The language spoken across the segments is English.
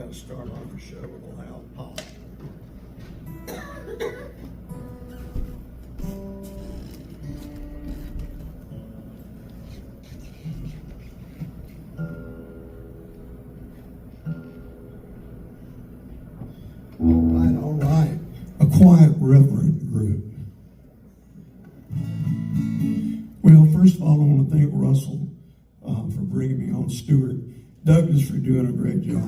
got to start off the show with a loud pop. All right. A quiet, reverent group. Well, first of all, I want to thank Russell for bringing me on, Stuart, Douglas for doing a great job,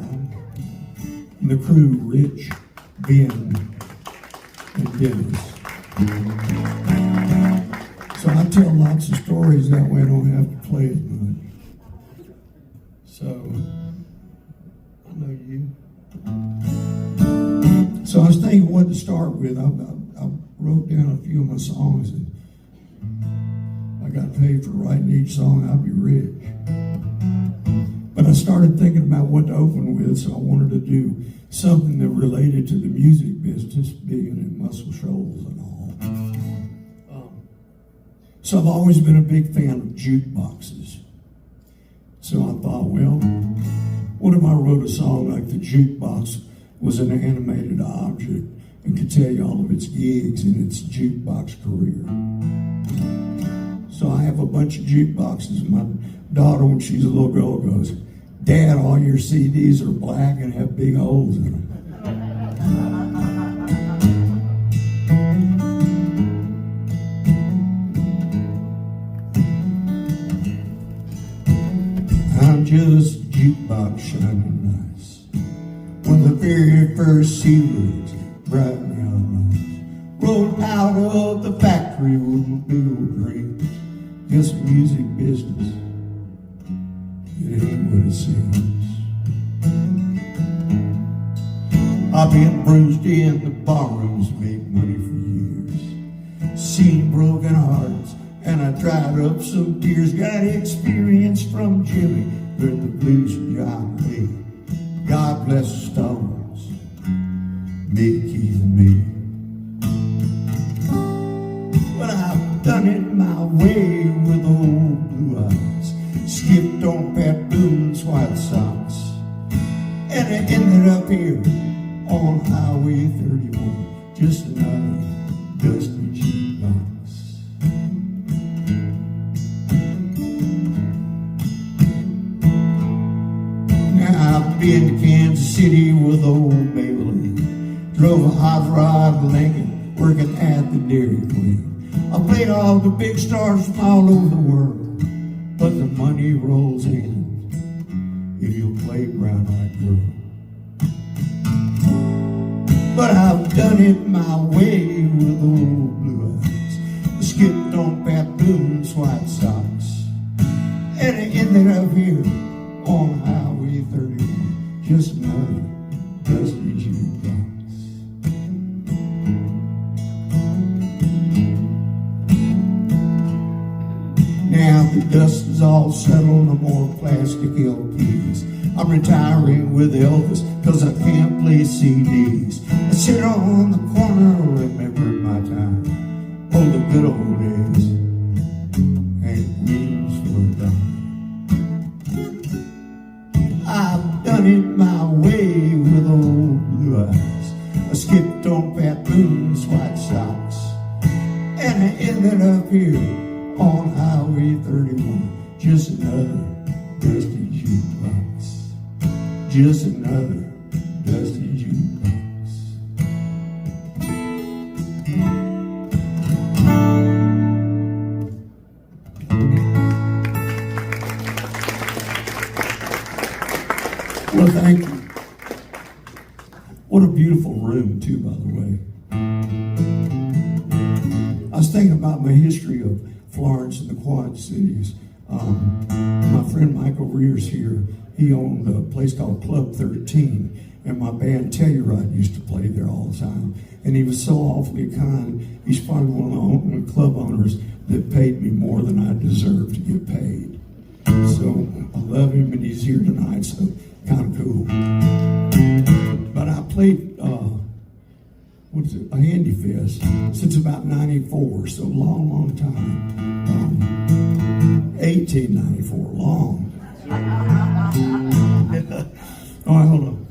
and the crew, Rich, Ben, and Dennis. So I tell lots of stories, that way I don't have to play as much. So, I know you. So I was thinking what to start with. I wrote down a few of my songs, and I got paid for writing each song. I'd be rich. But I started thinking about what to open with, so I wanted to do something that related to the music business, being in Muscle Shoals and all. So I've always been a big fan of jukeboxes. So I thought, well, what if I wrote a song like The Jukebox was an animated object and could tell you all of its gigs in its jukebox career. So I have a bunch of jukeboxes. My daughter, when she's a little girl, goes, "Dad, all your CDs are black and have big holes in them." I'm just a jukebox shining nice. When the very first sealers, bright neon lights, rolled out of the factory with my big old dreams. Just music business, it ain't what it seems. I've been bruised in the barrooms, made money for years, seen broken hearts, and I dried up some tears. Got experience from Jimmy, heard the blues from John Lee. God bless the Stones, Mick, Keith, and me. But I've done it my way with old blue eyes, skipped on Pat Boone's White Sox, and I ended up here on Highway 31, just another dusty jukebox. Now I've been to Kansas City with old Maybelline, drove a hot rod Lincoln, working at the Dairy Queen. I played all the big stars from all over the world, but the money rolls in if you'll play Brown Eyed Girl. But I've done it my way with old blue eyes, I skipped on Pat Boone's White Sox, and I ended up here on Highway 31, just another dusty jukebox. Now the dust is all settled, no more plastic LPs. I'm retiring with Elvis, cause I can't play CDs. I sit on the corner, remembering my time. Oh, the good old days, ain't wheels for a dime. I've done it my way with old blue eyes, I skipped on Pat Boone's White Sox, and I ended up here on Highway 31, just another dusty jukebox, just another dusty jukebox. Well, thank you. What a beautiful room, too, by the way. I was thinking about my history of Florence and the Quad Cities. My friend Michael Rears here, he owned a place called Club 13, and my band Telluride used to play there all the time. And he was so awfully kind. He's probably one of the club owners that paid me more than I deserved to get paid. So I love him, and he's here tonight, so kind of cool. But I played a Handy Fest since about 94, so long time. 1894, long. All right, hold on.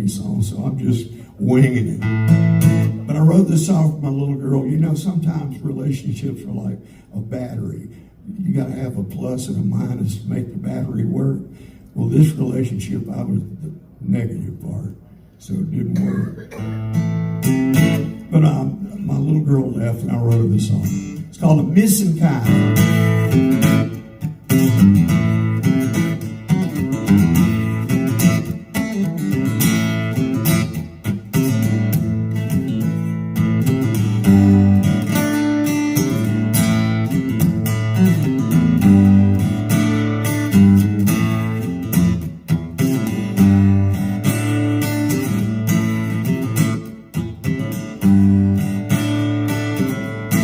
any song, so I'm just winging it. But I wrote this song for my little girl. You know, sometimes relationships are like a battery. You got to have a plus and a minus to make the battery work. Well, this relationship, I was the negative part, so it didn't work. But my little girl left, and I wrote this song. It's called "A Missing Kind."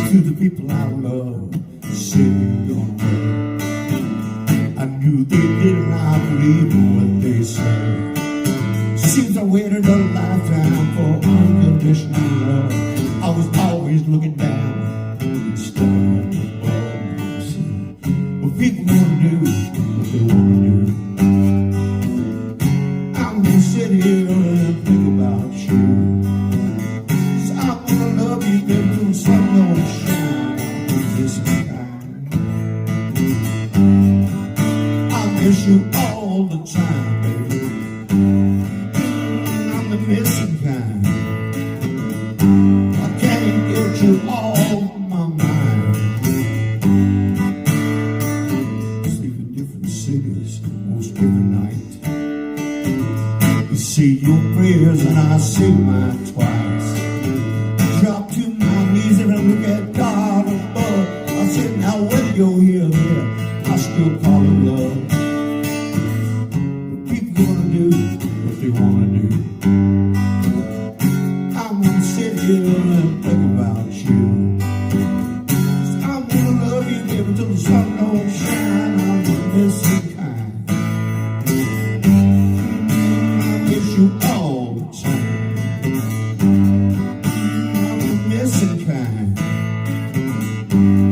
To the people I love, sitting on the way. I knew they didn't, I believe in what they say. Seems I waited a lifetime for unconditional love. I was always looking down instead of above. See, what people want to do, what they want to do. I'm gonna sit here and think about you. I'm gonna love you, baby, till the sun don't shine. Missing kind. I miss you all the time, baby. I'm the missing kind. I can't get you off my mind. Sleep in different cities most every night. You say your prayers and I say mine twice. Drop to my knees and I look at God above. I said, now whether you're here or there, I still call it love. But people gonna do what they wanna do. I'm gonna sit here and think about you. I'm gonna love you, baby, till the sun don't shine. I'm the missing kind. I miss you all the time. Missing kind.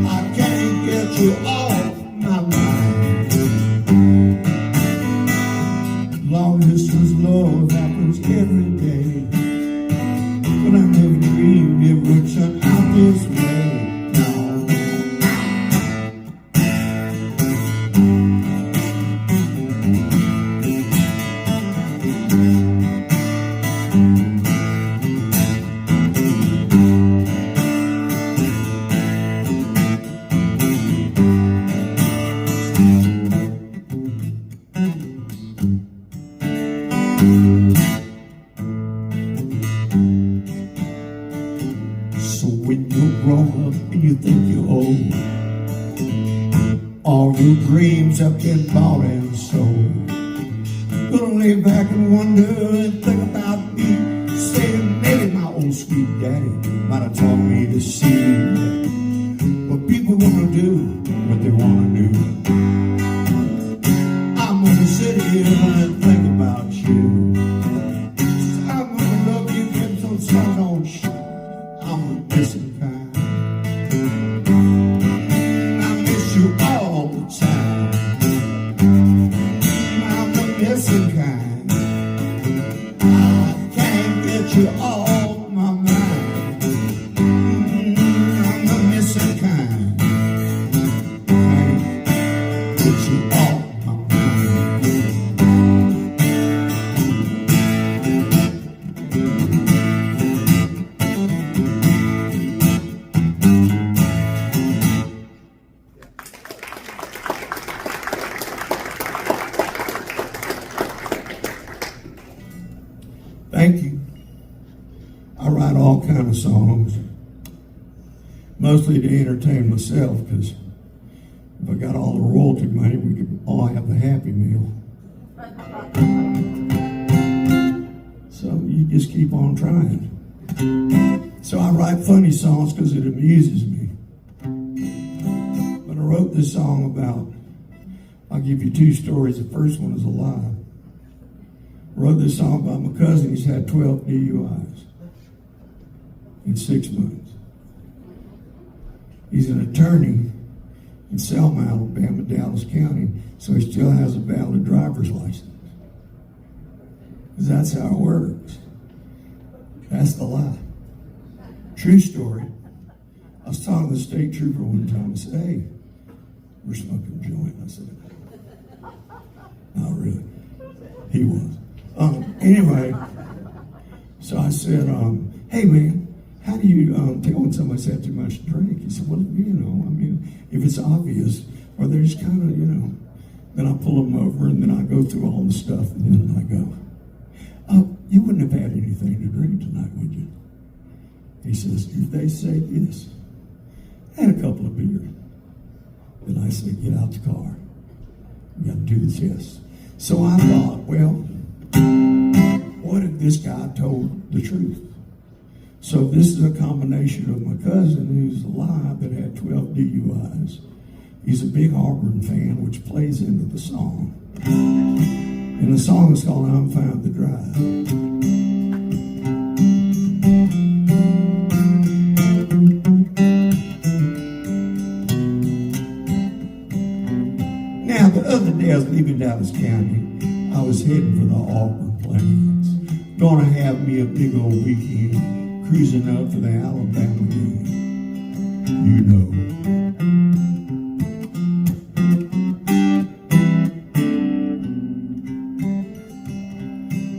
I can't get you off my mind. Long distance love happens every day, but I never dreamed it would turn out this way. No. So when you're grown up and you think you're old, all your dreams have been bought and sold. Gonna lay back and wonder and think about me, saying maybe my old sweet daddy might have taught me to see that what people wanna do, what they wanna do. I'm gonna sit here and think about you. I'm gonna love you until the sun don't shine. I'm the missing kind. I miss you all the time. I'm the missing kind. I can't get you off my mind. I'm the missing kind. Can't get you off my mind. Thank you. I write all kind of songs, mostly to entertain myself, because if I got all the royalty money, we could all have a Happy Meal. So you just keep on trying. So I write funny songs because it amuses me. But I wrote this song about, I'll give you two stories. The first one is a lie. I wrote this song about my cousin. He's had 12 DUIs in 6 months. He's an attorney in Selma, Alabama, Dallas County, so he still has a valid driver's license. because that's how it works. That's the lie. True story. I was talking to the state trooper one time and said, hey, we're smoking a joint. I said, not really. He was. Anyway, so I said, hey man, how do you tell when somebody's had too much to drink? He said, well, you know, I mean, if it's obvious, or they're just kind of, you know, then I pull them over and then I go through all the stuff and then I go, you wouldn't have had anything to drink tonight, would you? He says, if they say this, I had a couple of beers. Then I said, get out the car. We got to do the test. So I thought, well, what if this guy told the truth? So this is a combination of my cousin who's alive that had 12 DUIs. He's a big Auburn fan, which plays into the song. And the song is called I'm Fine to Drive. Now, the other day I was leaving Dallas County. I was heading for the Auburn Plains. Gonna have me a big old weekend, cruising up for the Alabama game. You know.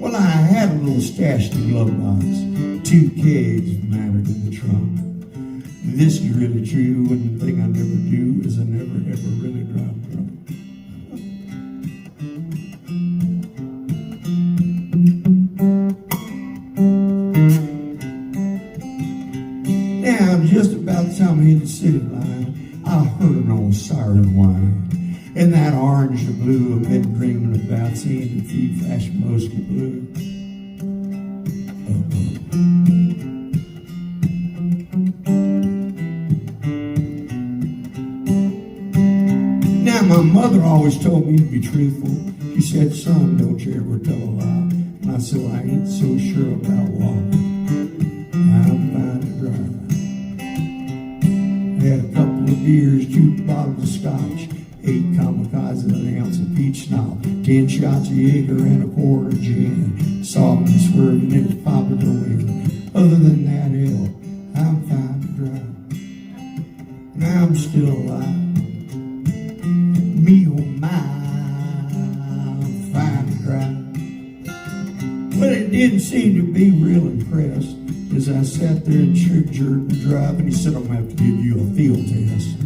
Well, I had a little stash in the glove box, 2 kegs mounted in the trunk. This is really true, and the thing I never do is I never ever really drive drunk. Now, just about the time I hit the city line, I heard an old siren whine. And that orange or blue I've been dreaming about, seeing the feet flash mostly blue. Now, my mother always told me to be truthful. She said, son, don't you ever tell a lie. And I said, well, I ain't so sure about walking. I'm fine to drive. I had a couple of beers, 2 bottles of scotch, 8 kamikazes, an ounce of peach schnapps, 10 shots of Jaeger, and a quart of gin. Soft and swerving in the pop of the wind. Other than that, hell, I'm fine to drive. And I'm still alive. Me, oh my, I'm fine to drive. But it didn't seem to be real impressed as I sat there and jerked the drive, and he said, I'm going to have to give you a field test.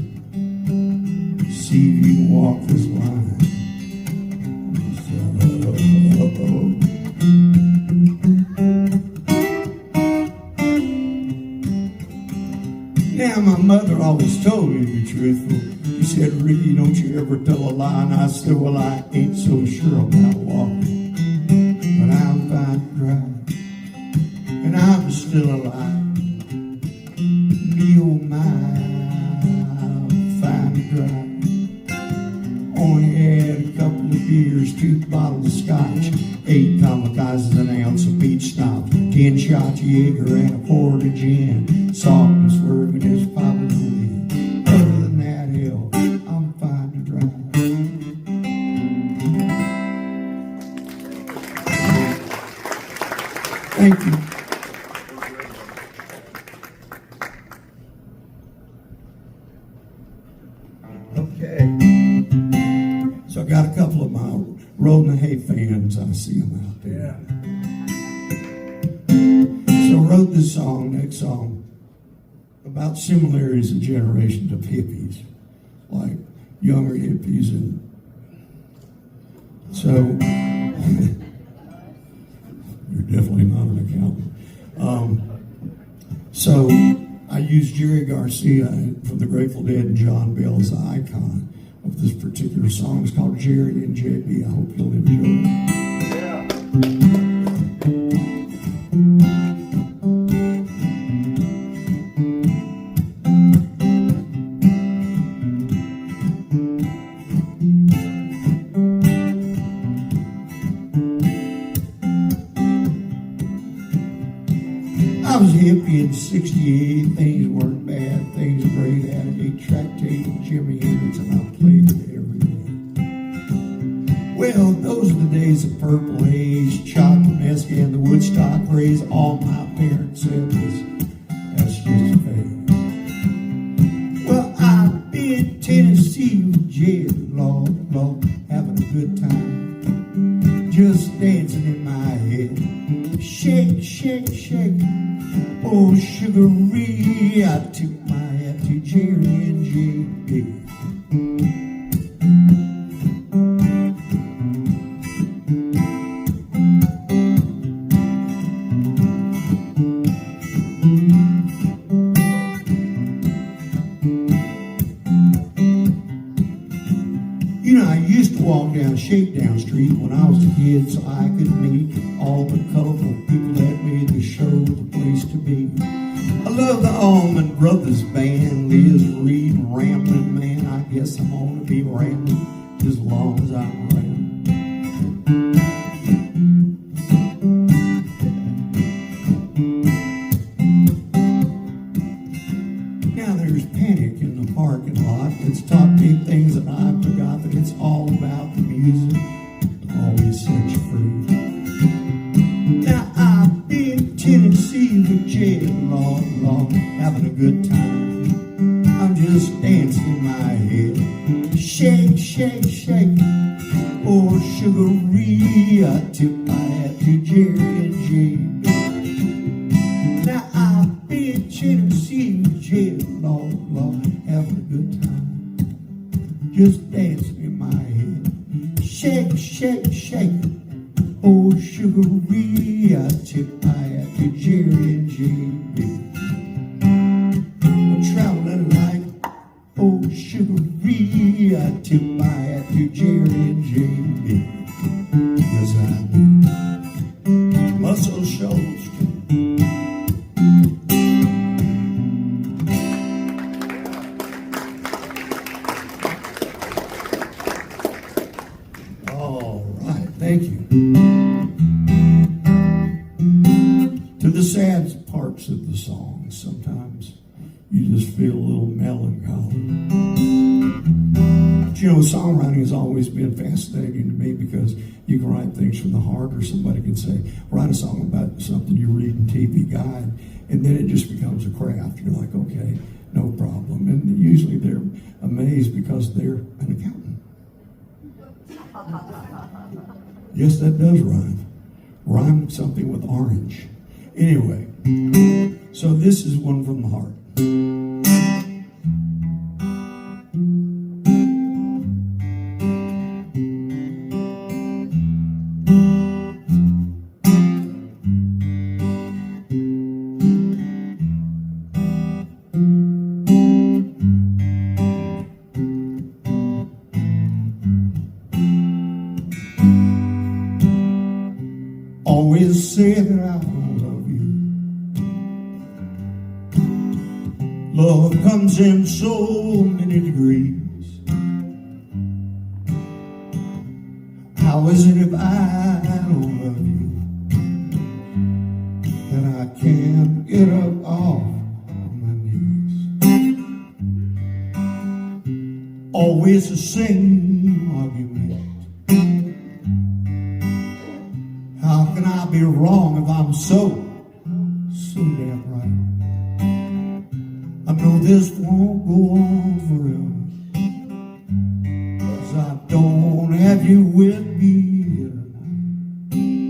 See if you can walk this line. I said, Now, my mother always told me to be truthful. She said, Ricky, don't you ever tell a lie. And I said, well, I ain't so sure about walking, but I'm fine to drive, and I'm still alive. Me, oh my, I'm fine to drive. Only had a couple of beers, 2 bottles of scotch, 8 kamikazes, an ounce of peach schnapps, 10 shots of Jaeger, and a quart of gin. Soft and swerving as pop in the wind. Other than that, hell, I'm fine to drive. Thank you. Okay. So I got a couple of my Rolling the Hay fans. I see them out there. Yeah. So I wrote this song, next song, about similarities of generations of hippies, like younger hippies, and so you're definitely not an accountant. So I used Jerry Garcia from the Grateful Dead and John Bell as the icon of this particular song. It's called Jerry and JB. I hope you'll enjoy it. Yeah. I was a hippie in 68, things weren't bad, things were great, had an 8-track tape with Jimmy Hendrix, and I played it every day. Well, those are the days of Purple Haze, chocolate phrase all my parents said was, that's just a phase. Well, I've been in Tennessee with jail, Lord, Lord, having a good time, just dancing in my head. Shake, shake, shake, oh sugaree, I tip my hat to Jerry and JB. You know, I used to walk down Shakedown Street when I was a kid so I could meet all the colorful people that made the show the place to be. I love the Allman Brothers Band, Liz Reed and Ramblin' Man. I guess I'm gonna be rambling as long as I'm around. Now there's panic in the parking lot. It's taught me things that I forgot, that it's all about the music, always set you free. Now I've been in Tennessee with Jay, Lord, Lord, having a good time. I'm just dancing in my head. Shake, shake, shake, oh sugaree, I tip my hat to Jerry and JB. Now I've been in Tennessee with Jay, Lord, Lord, having a good time, just dancing in my head. Shake, shake, shake, oh sugaree, I tip my hat to Jerry and JB. I'm traveling light, oh sugaree, I tip my hat to Jerry and JB. Yes, I do. Muscle shows. All right, thank you. To the sad parts of the song, sometimes you just feel a little melancholy. But you know, songwriting has always been fascinating to me because you can write things from the heart, or somebody can say, write a song about something you read in TV Guide, and then it just becomes a craft. You're like, okay, no problem. And usually they're amazed because they're an accountant. Yes, that does rhyme. Rhyme something with orange. Anyway, so this is one from the heart. Always say that I love you. Love comes in so many degrees. How is it if I don't love you that I can't get up off my knees? Always the same argument. How can I be wrong if I'm so damn right? I know this won't go on forever, 'cause I don't have you with me here tonight.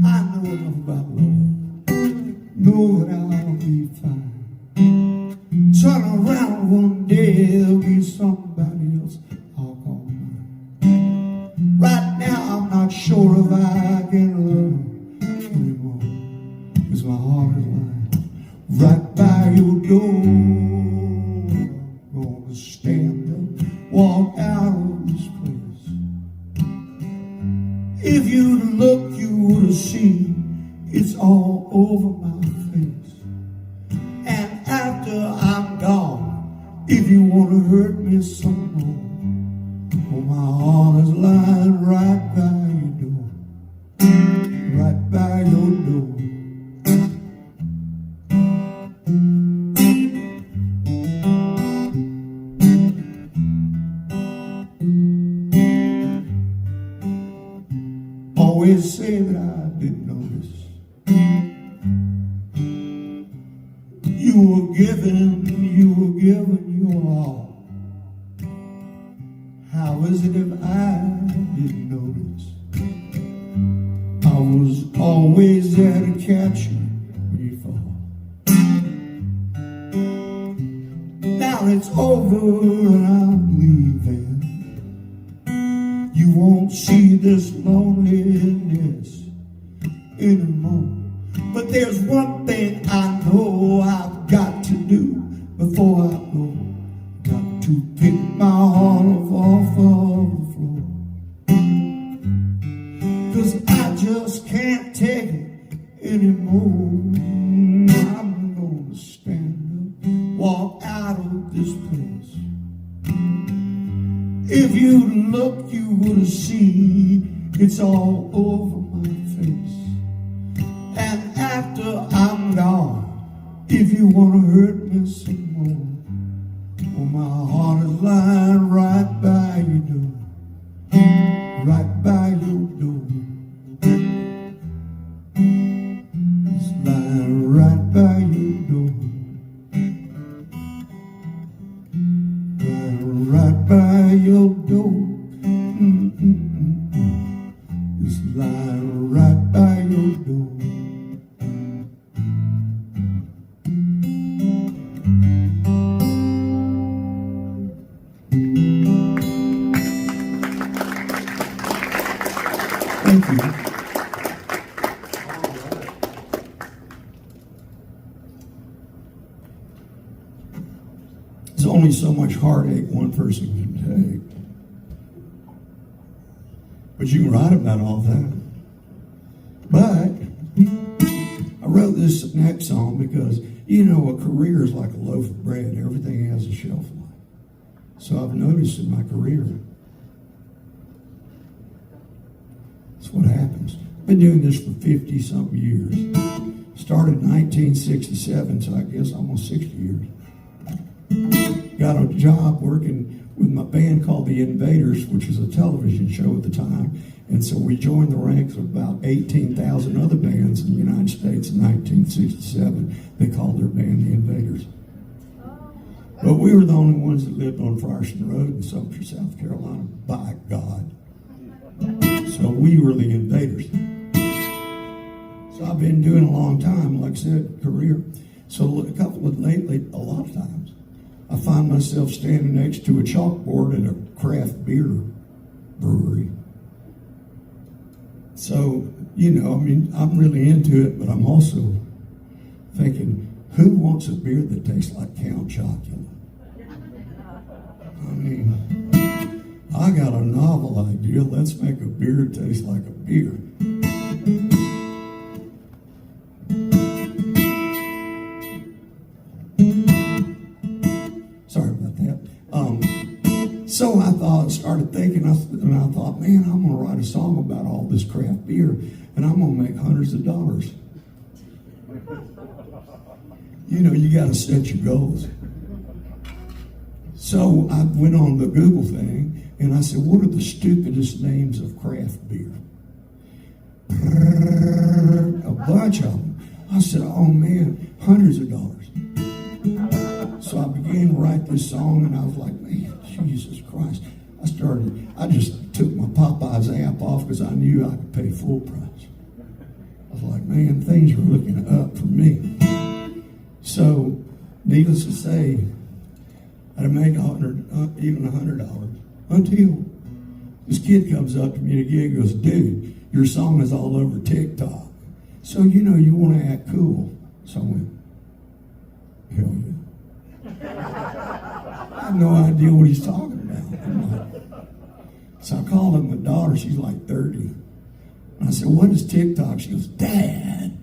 I know enough about love, know that I'll be fine. Turn around one day, there'll be somebody else I'll call mine. Right now I'm not sure if I can love anymore, 'cause my heart is lying right by your door. I'm gonna stand up, walk out of this place. If you'd look, you would have seen it's all over my face. And after I'm gone, if you want to hurt me some more, oh, my heart is lying right by your door, right by your door. Always say that I didn't know were giving your all. How is it if I didn't notice? I was always there to catch you when you fall. Now it's over and I'm leaving. You won't see this loneliness anymore. But there's one thing I know I've got to do before I go. Got to pick my heart off of the floor. 'Cause I just can't take it anymore. I'm gonna stand up, walk out of this place. If you look, you would see it's all over my face. And after I'm gone, if you want to hurt me some more, well, my heart is lying right by your door, right by your door. It's lying right by your door, lying right by your door. It's lying right by your door. Thank you. There's only so much heartache one person can take. But you can write about all that. But I wrote this next song because, you know, a career is like a loaf of bread. Everything has a shelf life. So I've noticed in my career, that's what happens. I've been doing this for 50-something years. Started in 1967, so I guess almost 60 years. Got a job working with my band called the Invaders, which was a television show at the time. And so we joined the ranks of about 18,000 other bands in the United States in 1967. They called their band the Invaders. But we were the only ones that lived on Frierson Road in Sumter, South Carolina, by God. So we were the Invaders. So I've been doing a long time, like I said, career. So a lot of times, I find myself standing next to a chalkboard at a craft beer brewery. So, you know, I mean, I'm really into it, but I'm also thinking, who wants a beer that tastes like Count Chocula? I mean, I got a novel idea. Let's make a beer that tastes like a beer. Sorry about that. So I started thinking, and I thought, man, I'm going to write a song about all this craft beer, and I'm going to make hundreds of dollars. You know, you got to set your goals. So I went on the Google thing, and I said, what are the stupidest names of craft beer? A bunch of them. I said, oh man, hundreds of dollars. So I began to write this song, and I was like, man, Jesus Christ. I just took my Popeyes app off because I knew I could pay full price. I was like, man, things are looking up for me. So, needless to say, I'd make even $100 until this kid comes up to me at a gig and goes, dude, your song is all over TikTok. So, you know, you want to act cool. So I went, hell yeah. I have no idea what he's talking about. So I called up my daughter. She's like 30. And I said, what is TikTok? She goes, Dad.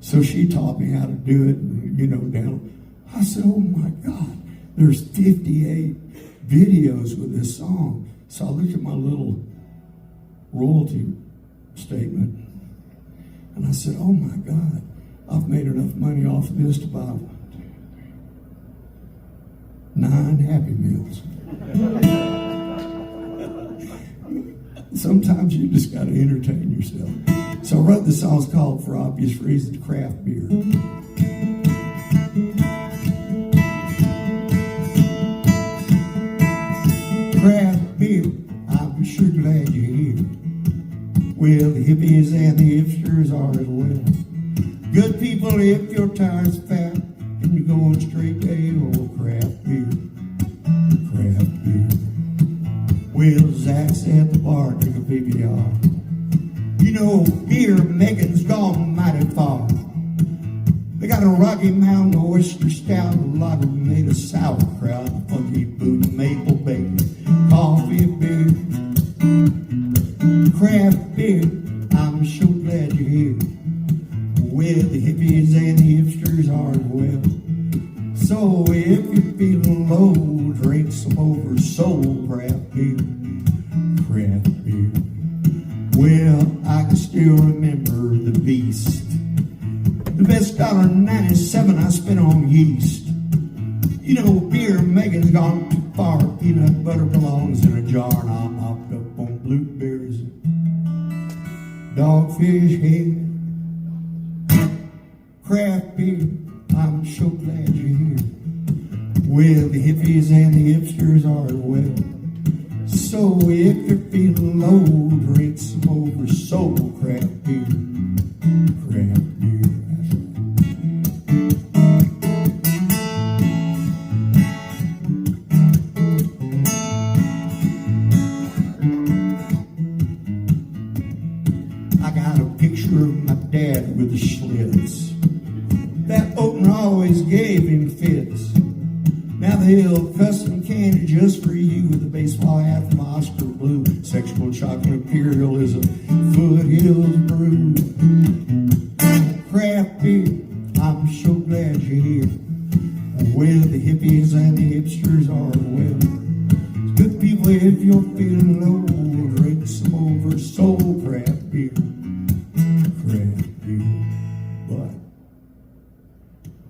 So she taught me how to do it, you know, down. I said, oh my God, there's 58 videos with this song. So I looked at my little royalty statement, and I said, oh my God, I've made enough money off of this to buy 9 Happy Meals. Sometimes you just got to entertain yourself. So I wrote the song called For Obvious Reasons, Craft Beer. Well, the hippies and the hipsters are as well. Good people if your tire's fat and you're going straight to old craft beer. Craft beer. Well, Zach's at the bar drinking PBR. You know, beer Megan's gone mighty far. They got a Rocky Mountain oyster stout, a lot of them made of sauerkraut, funky boot, maple bacon, coffee, beer, craft beer. I'm so glad you're here. Well, the hippies and the hipsters are as well. So if you're feeling low, drink some over soul craft beer. Craft beer. Well, I can still remember the beast. The best $1.97 I spent on yeast. You know, beer Megan's gone too far. Peanut butter belongs in a jar, and I'm hopped up on blueberries and dogfish head. Craft beer, I'm so glad you're here. Well, the hippies and the hipsters are as well. So if you're feeling low, drink some over soul craft beer. Craft beer. I got a picture of my dad with the Schlitz. That opener always gave him fits. Now they'll custom candy just for you with a baseball hat from Oscar Blue. Sexual chocolate imperialism, Foothills brew. Craft beer, I'm so glad you're here. Well, the hippies and the hipsters are well. Good people if you're feeling low, drink some over soul craft beer. Craft beer. But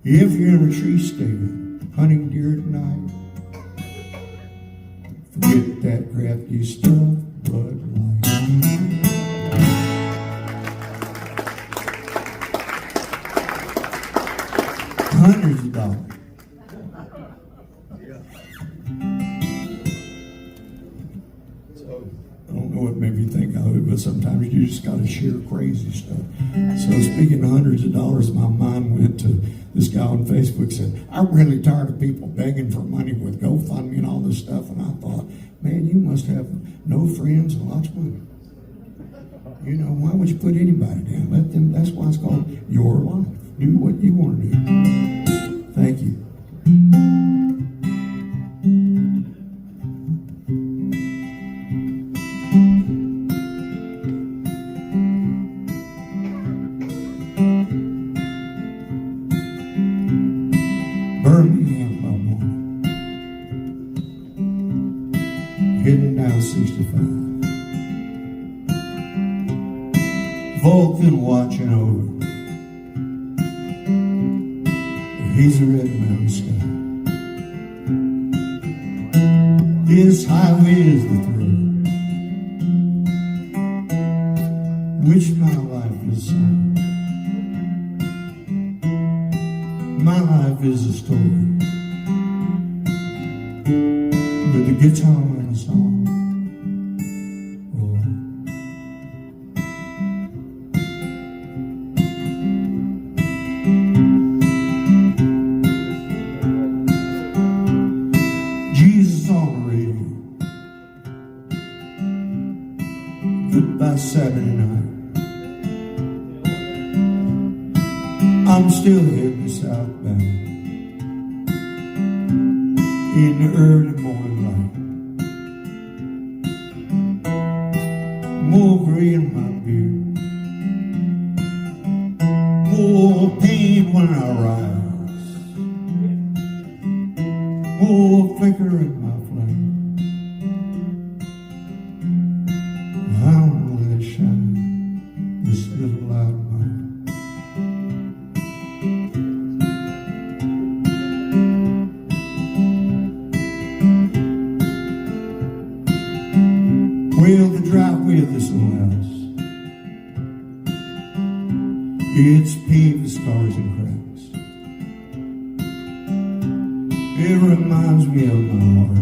if you're in a tree stand hunting deer at night, forget that crafty stuff, Bud Light. Hundreds of dollars. I don't know what made me think of it, but sometimes you just got to share crazy stuff. So speaking of hundreds of dollars, my mind went to this guy on Facebook said, I'm really tired of people begging for money with GoFundMe and all this stuff. And I thought, man, you must have no friends and lots of money. You know, why would you put anybody down? Let them, that's why it's called your life. Do what you want to do. Thank you. Birmingham by morning, heading down 65. Vulcan watching over. He's a red mountain sky. This highway is the thrill, which my life is song. My life is a story with a guitar and a song. Oh. Jesus on the radio. Goodbye Saturday night. I'm still heading southbound in the early morning light. More gray in my beard, more pain when I rise, more flicker in my flame. I don't let it shine, this little light of mine. Well, the driveway of this old house, it's paved with scars and cracks. It reminds me of my heart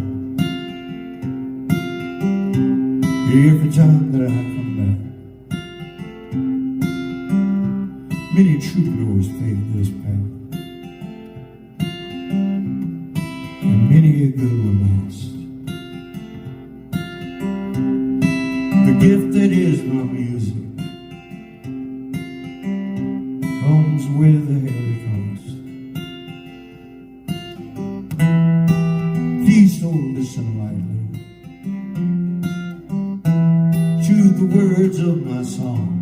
every time that I come back. Many troubadours paved this path, and many a good one lost. The gift that is my music comes with a heavy cost. Please don't listen lightly to the words of my songs.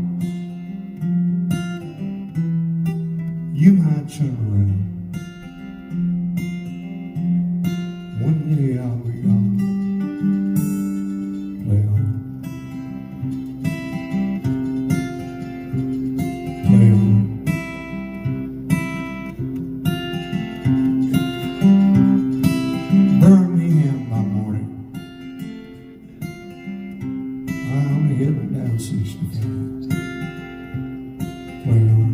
You might turn around. One day I'll be gone. Play on. Play on. Birmingham by morning. I'm heading down 65. Play on.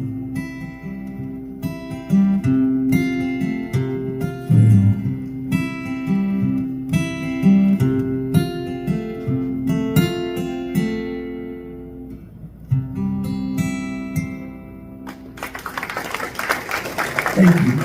Thank you.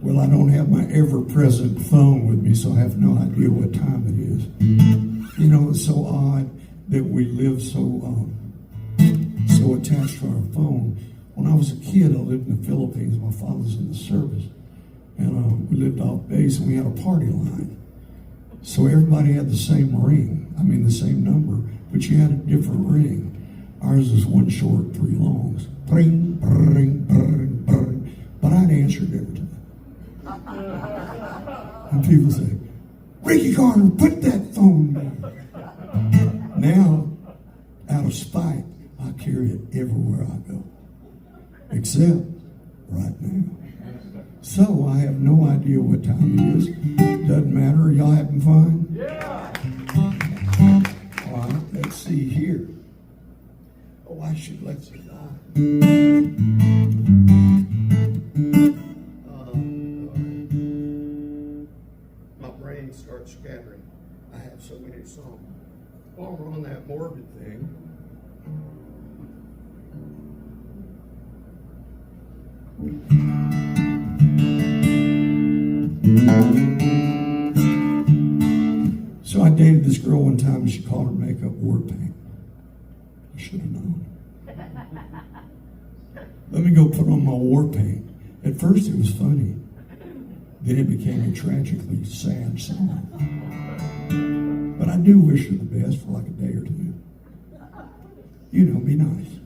Well, I don't have my ever-present phone with me, so I have no idea what time it is. You know, it's so odd that we live so attached to our phone. When I was a kid, I lived in the Philippines. My father was in the service, and we lived off base, and we had a party line. So everybody had the same ring. I mean, the same number, but you had a different ring. Ours was one short, three longs. Bring, bring, bring, bring. But I'd answer it every time. And people say, Ricky Carter, put that phone down. Now, out of spite, I carry it everywhere I go. Except right now. So I have no idea what time it is. Doesn't matter. Y'all having fun? Yeah. All right, let's see here. Oh, let's see. My brain starts scattering. I have so many songs. While we're on that morbid thing, so I dated this girl one time and she called her makeup war paint. I should have known. Let me go put on my war paint. At first it was funny. Then it became a tragically sad song. But I do wish her the best for like a day or two. You know, be nice.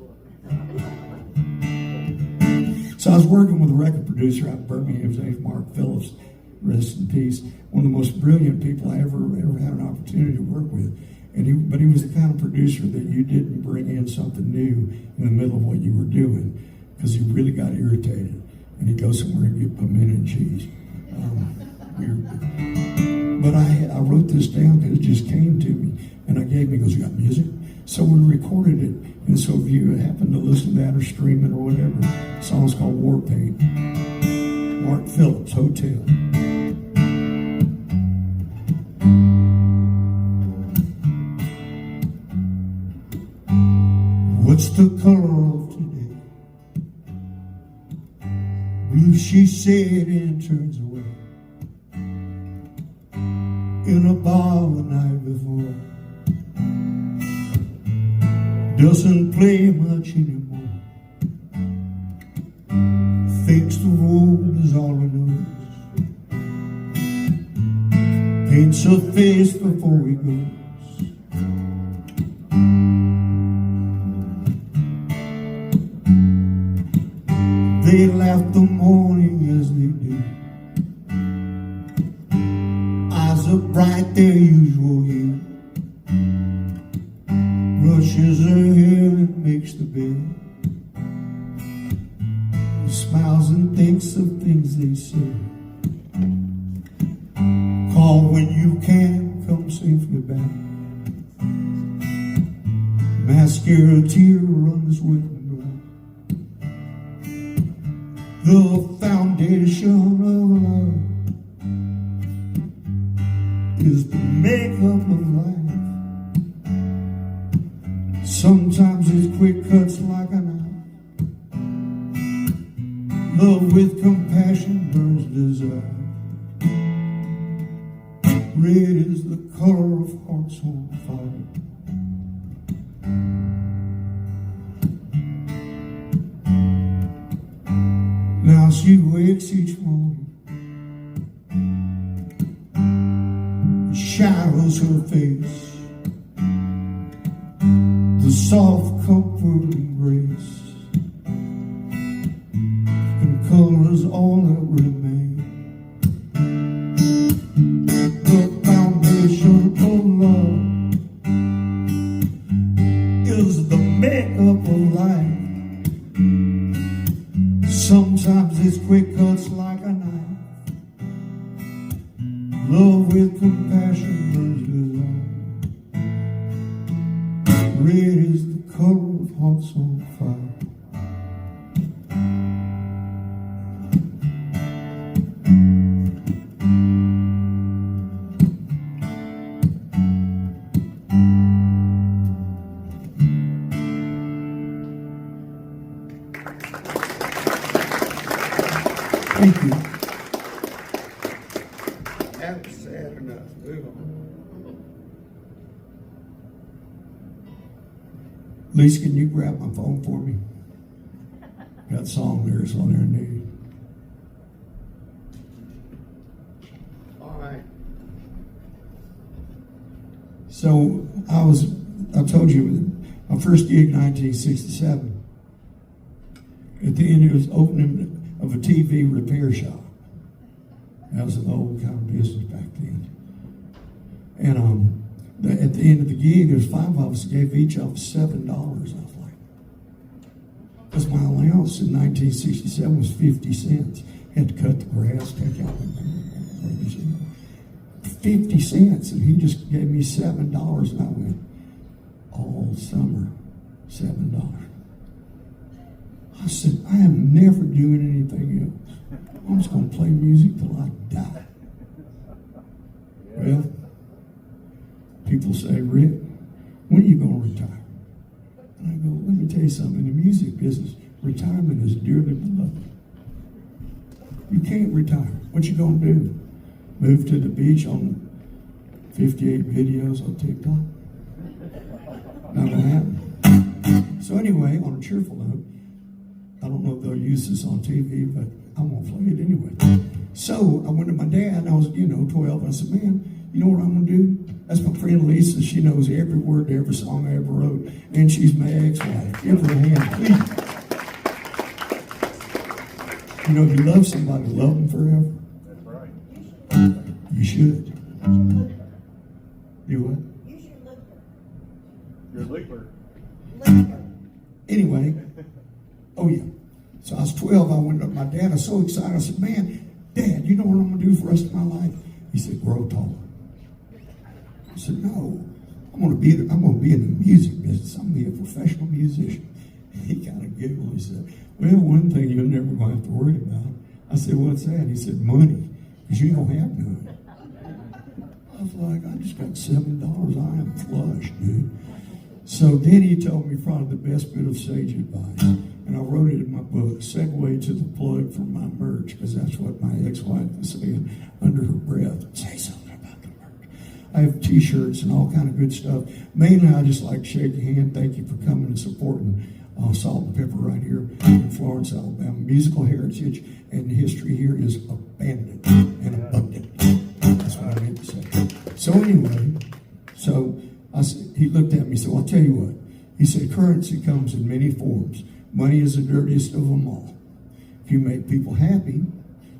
So I was working with a record producer out in Birmingham. His name's Mark Phillips. Rest in peace. One of the most brilliant people I ever had an opportunity to work with. But he was the kind of producer that you didn't bring in something new in the middle of what you were doing, because he really got irritated. And he'd go somewhere and get pimento and cheese. But I wrote this down because it just came to me. And I gave him, he goes, you got music? So we recorded it. And so if you happen to listen to that or stream it or whatever, the song's called War Paint. Mark Phillips, Hotel. What's the color of today? Blue, she said, and turns away. In a bar the night before. Doesn't play much anymore. Thinks the road is all he knows. Paints her face before he goes. They laugh the morning as they do. Eyes are bright, their usual hue. Brushes her hair and makes the bed. He smiles and thinks of things they said. Call when you can, come safely back. Mascara tear runs with me. The foundation of love is the makeup of life. Sometimes it's quick cuts like a knife. Love with compassion burns desire. Red is the color of hearts on fire. Now she wakes each morning, shadows her face, the soft comforting grace, and colors all that remain. The foundation of love is the makeup of life. Sometimes it's quick cuts like a knife. Love with compassion burns desire. Red is the color of hearts on fire. Thank you. That's sad enough. Move on. Lisa, can you grab my phone for me? Got song lyrics on there, need. All right. So I told you, my first gig in 1967. At the end, it was opening of a TV repair shop. That was an old kind of business back then. And at the end of the gig, there was 5 of us, gave each of us $7. I was like, because my allowance in 1967 was 50 cents. Had to cut the grass, take out the 50 cents, and he just gave me $7, and I went all summer, $7. I said, I am never doing anything else. I'm just going to play music till I die. Well, people say, Rick, when are you going to retire? And I go, let me tell you something. In the music business, retirement is dearly beloved. You can't retire. What you going to do? Move to the beach on 58 videos on TikTok? Not going to happen. So anyway, on a cheerful note, I don't know if they'll use this on TV, but I'm going to play it anyway. So I went to my dad, and I was, 12. I said, man, you know what I'm going to do? That's my friend Lisa. She knows every word to every song I ever wrote, and she's my ex-wife. Give her a hand, please. If you love somebody, love them forever. That's right. You should. Do what? You should look You're a lickler. Anyway, oh yeah. So I was 12. I went up to my dad. I was so excited. I said, man, Dad, you know what I'm going to do for the rest of my life? He said, grow taller. I said, no, I'm going to be in the music business. I'm going to be a professional musician. He kind of giggled. He said, well, one thing you're never going to have to worry about. I said, what's that? He said, money, because you don't have none. I was like, I just got $7. I am flush, dude. So then he told me probably the best bit of sage advice, and I wrote it in my book, Segue to the Plug for my merch, because that's what my ex-wife was saying under her breath. Say something about the merch. I have T-shirts and all kind of good stuff. Mainly, I just like to shake your hand. Thank you for coming and supporting Salt and Pepper right here in Florence, Alabama. Musical heritage and history here is abundant and abundant. That's what I meant to say. So anyway, he looked at me and said, well, I'll tell you what. He said, currency comes in many forms. Money is the dirtiest of them all. If you make people happy,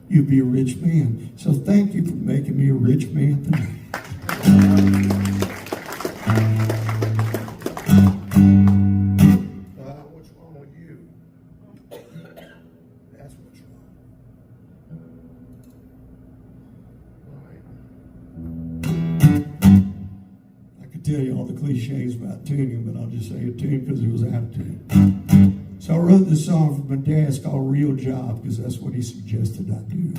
you'll be a rich man. So thank you for making me a rich man tonight. What's wrong with you? That's what's wrong. Tell you all the cliches about tuning, but I'll just say a tune because it was out of tune. So I wrote this song for my dad. It's called Real Job because that's what he suggested I do.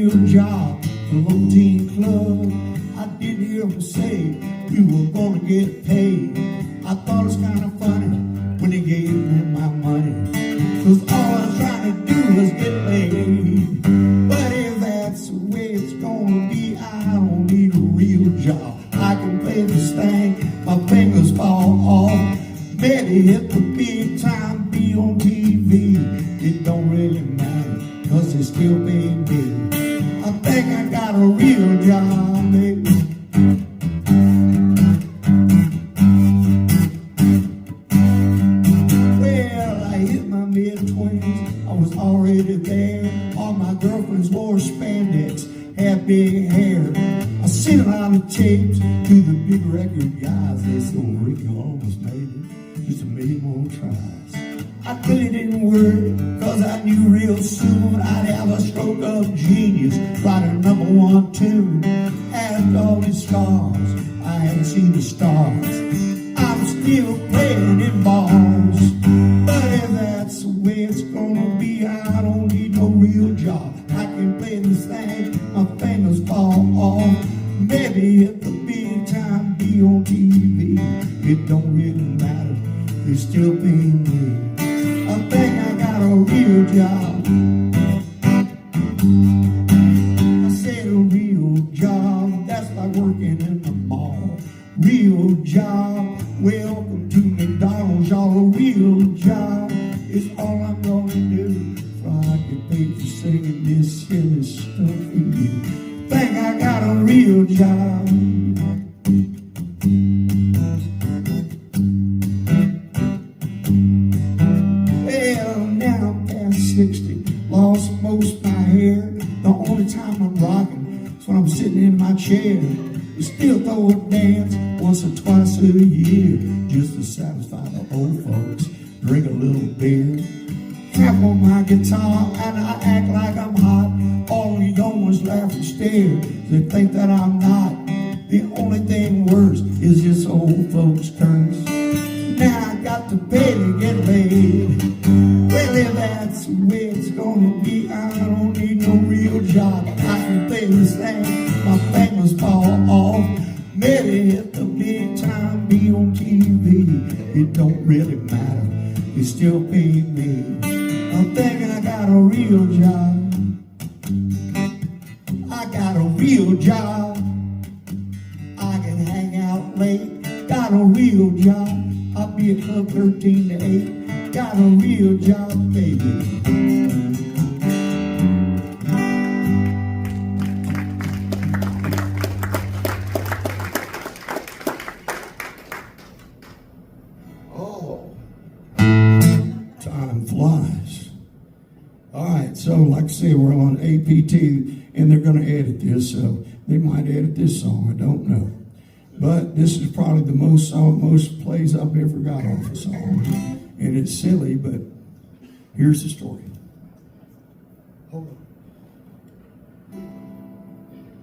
real job, the local teen club. I didn't hear them say we were gonna get paid. I thought it was kind of funny when they gave me my money, 'cause all I was trying to do was get laid. But if that's the way it's gonna be, I don't need a real job. I can play this thing, my fingers fall off. Maybe hit the big time, be on TV. It don't really matter, 'cause they still pay me. I think I got a real job, baby. Well, I hit my mid-20s, I was already there. All my girlfriends wore spandex, had big hair. I sent out the tapes to the big record guys. They said, "Oh, Ricky almost made it, just a million more tries." I really didn't worry, 'cause I knew real soon I'd have a stroke of genius, write a #1 tune. After all these scars, I haven't seen the stars. I'm still playing in bars. But if that's the way it's gonna be, I don't need no real job. I can play this thing, my fingers fall off. Maybe at the big time, be on TV. It don't really matter, they still pay me. I think I got a real job. I said a real job, that's like working in the mall. Real job, welcome to McDonald's, y'all. A real job is all I'm gonna do, so I get paid for singing this silly stuff for you. Think I got a real job. Well, now I'm past 60, lost most of my hair. The only time I'm rocking is when I'm sitting in my chair. We still throw a dance once or twice a year, just to satisfy the old folks. Drink a little beer, tap on my guitar, and I act like I'm hot. All the young ones laugh and stare, they think that I'm not. The only thing worse is this old folks curse. Now I got to pay to get laid. Well, if that's the way it's gonna be, I don't need no real job. I can play this thing, my fingers fall off. Maybe at the big time, be on TV. It don't really matter, they still pay me. I'm thinking I got a real job. I got a real job. I can hang out late. Got a real job. I'll be at club 13 to 8. Got a real job, baby. Oh, time flies. All right, so like I say, we're on APT, and they're going to edit this, so they might edit this song, I don't know. But this is probably the most plays I've ever got off a song. And it's silly, but here's the story. Hold on.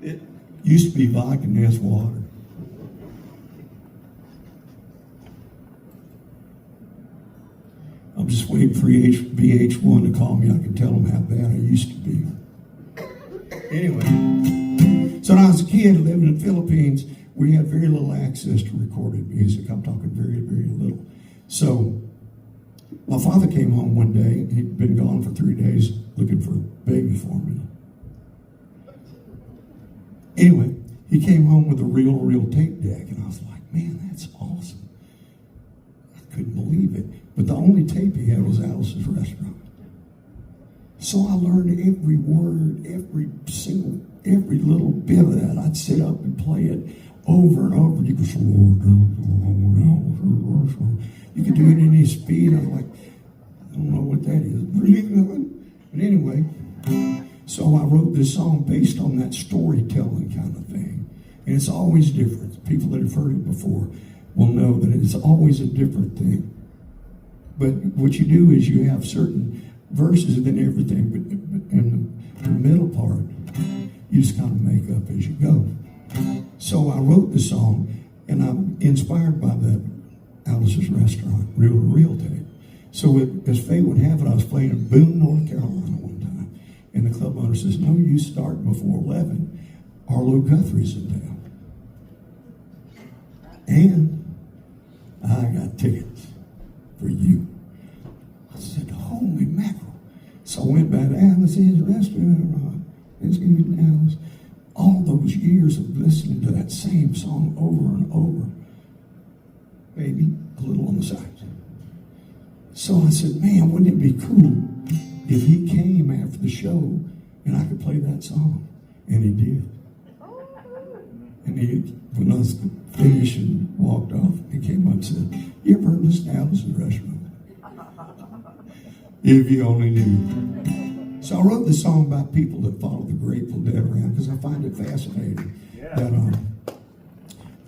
It used to be vodka and that's water. I'm just waiting for VH1 to call me. I can tell them how bad I used to be. Anyway, so when I was a kid living in the Philippines, we had very little access to recorded music. I'm talking very, very little. So my father came home one day. He'd been gone for 3 days looking for baby formula. Anyway, he came home with a real tape deck, and I was like, man, that's awesome. I couldn't believe it. But the only tape he had was Alice's Restaurant. So I learned every word, every little bit of that. I'd sit up and play it over and over. You could do it in any speed. I was like, I don't know what that is. But anyway, so I wrote this song based on that storytelling kind of thing. And it's always different. People that have heard it before will know that it's always a different thing. But what you do is you have certain verses and then everything, but in the middle part, you just kind of make up as you go. So I wrote the song, and I'm inspired by that Alice's Restaurant, real tape. So as fate would have it, I was playing in Boone, North Carolina one time, And the club owner says, no, you start before 11. Arlo Guthrie's in town. And I got tickets for you. I said, holy mackerel. So I went back to Alice's restaurant. It's going to be Alice. All those years of listening to that same song over and over, maybe a little on the side. So I said, man, wouldn't it be cool if he came after the show and I could play that song? And he did. And he, when I was finished and walked off, he came up and said, you ever heard listen to Alice's restaurant? If you only knew. So I wrote this song about people that follow the Grateful Dead around because I find it fascinating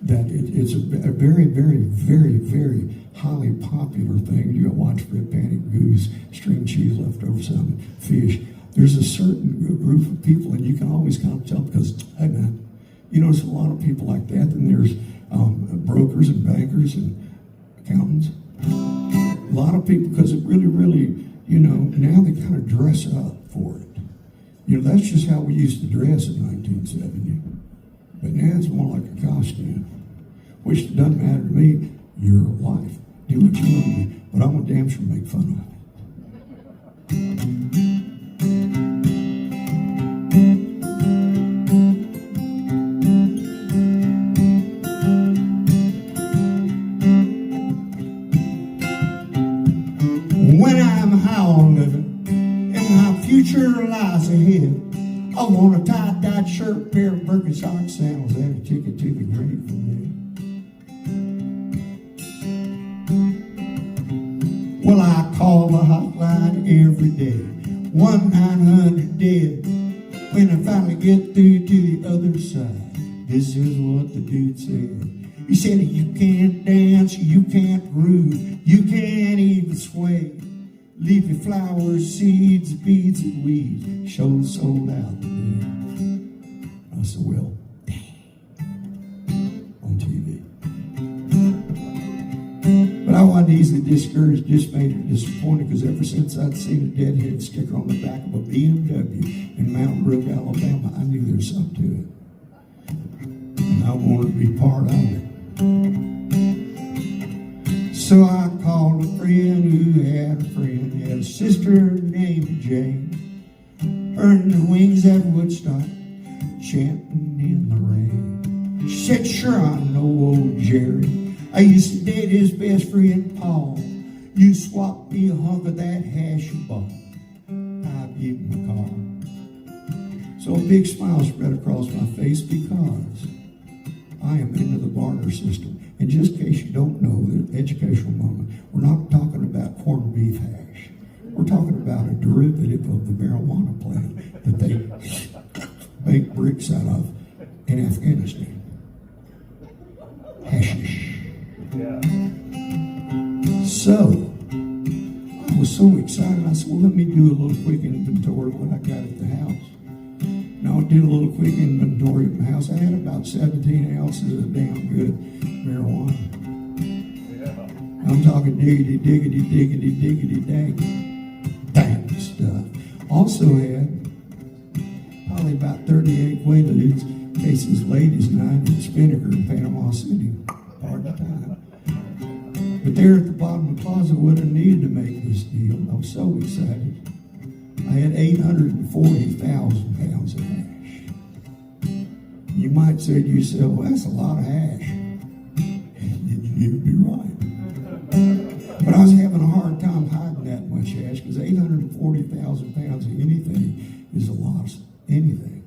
that it's a very, very, very, very highly popular thing. You go watch Red Panic Goose, string cheese, leftovers, something, fish. There's a certain group of people, and you can always kind of tell because, hey man, you notice a lot of people like that. Then there's brokers and bankers and accountants. A lot of people, because it really, really, you know, now they kind of dress up for it. You know, that's just how we used to dress in 1970. But now it's more like a costume, which doesn't matter to me. You're a wife. Do what you want to do. But I'm going to damn sure make fun of it. When I'm high on living and my future lies ahead, I want a tie-dyed shirt, pair of Birkenstock sandals, and a ticket to the Grateful Dead. Well, I call the hotline every day, 1-900-DEAD. When I finally get through to the other side, this is what the dude said. He said, you can't dance, you can't groove, you can't even sway. Leafy flowers, seeds, beads, and weeds, shows sold out today. I said, well, dang, on TV. But I wasn't easily discouraged, disappointed, because ever since I'd seen a Deadhead sticker on the back of a BMW in Mountain Brook, Alabama, I knew there was something to it. And I wanted to be part of it. So I called a friend who had a friend, he had a sister named Jane, earning the wings at Woodstock, chanting in the rain. She said, sure, I know old Jerry. I used to date his best friend Paul. You swapped me a hunk of that hash you bought. I give him a call. So a big smile spread across my face because I am into the barter system. And just in case you don't know, the educational moment, we're not talking about corned beef hash. We're talking about a derivative of the marijuana plant that they make bricks out of in Afghanistan. Hashish. Yeah. So, I was so excited. I said, well, let me do a little quick inventory of what I got at the house. Now, I did a little quick inventory of my house. I had about 17 ounces of damn good marijuana. Yeah. I'm talking diggity, diggity, diggity, diggity, dang stuff. Also had probably about 38 Quaaludes, in case his ladies and I did Spinnaker in Panama City part of the time. But there at the bottom of the closet, what I needed to make this deal, I was so excited. I had 840,000 pounds of hash. You might say to yourself, well, that's a lot of hash. You'd be right. But I was having a hard time hiding that much hash because 840,000 pounds of anything is a lot of anything.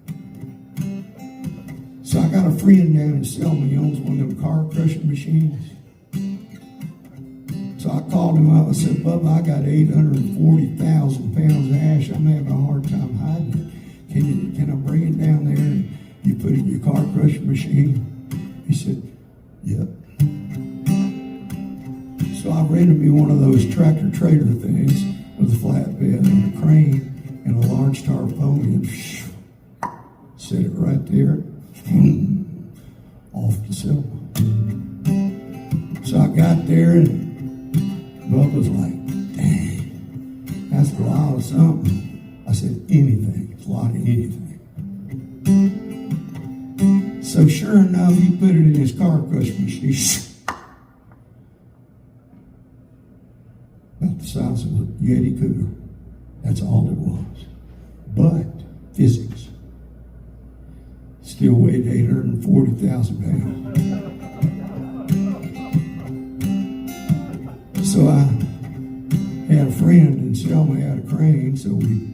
So I got a friend down in Selma. He owns one of them car crushing machines. So I called him up. I said, Bubba, I got 840,000 pounds of hash. I'm having a hard time hiding it. Can I bring it down there and you put it in your car crushing machine? He said, yep. So I rented me one of those tractor trailer things with a flatbed and a crane and a large tarpaulin. Set it right there. Off to Selma. So I got there and Bubba's like, dang, that's a lot of something. I said, anything. It's a lot of anything. So sure enough, he put it in his car Christmas sheets. About the size of a Yeti cooler. That's all it was. But physics. Still weighed 840,000 pounds. So I had a friend in Selma had a crane, so we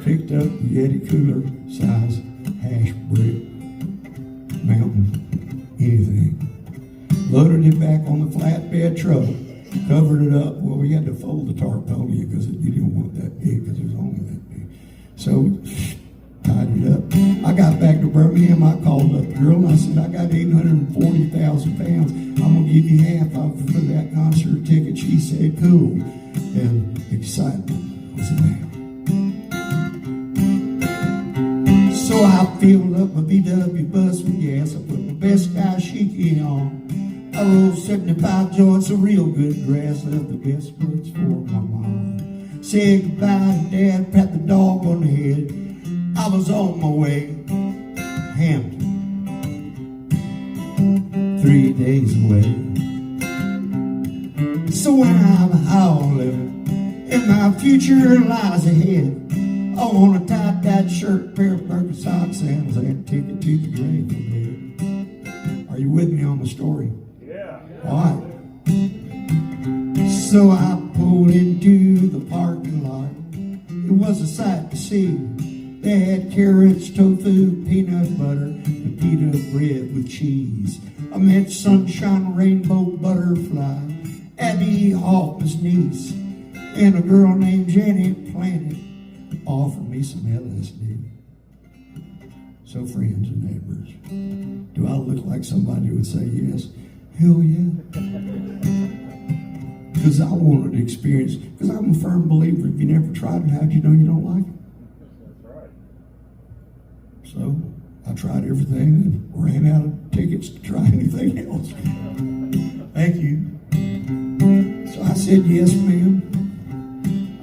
picked up the Yeti cooler size hash brick, mountain, anything. Loaded it back on the flatbed truck, covered it up. Well, we had to fold the tarpaulin because you didn't want that big because it was only that big. So tied it up. I got back to Birmingham. I called up the girl and I said, I got 840,000 pounds. I'm going to give you half of for that concert ticket. She said, cool. And excitement was there. So I filled up my VW bus with gas. I put my best guy Shiki on. I rolled 75 joints of real good grass. Left the best books for my mom. Said goodbye to Dad, pat the dog on the head. I was on my way, Hampton, 3 days away. So when I'm howling and my future lies ahead, I want a tie-dyed shirt, pair of Birkenstock sandals, and a ticket to the grave for bed. Are you with me on the story? Yeah. All right. So I pulled into the parking lot. It was a sight to see. They had carrots, tofu, peanut butter, and pita bread with cheese. I met Sunshine Rainbow Butterfly, Abby Hoffman's niece, and a girl named Janet Planet offered me some LSD. So friends and neighbors, do I look like somebody who would say yes? Hell yeah. Because I wanted to experience, because I'm a firm believer, if you never tried it, how'd you know you don't like it? So I tried everything and ran out of tickets to try anything else. Thank you. So I said, yes, ma'am.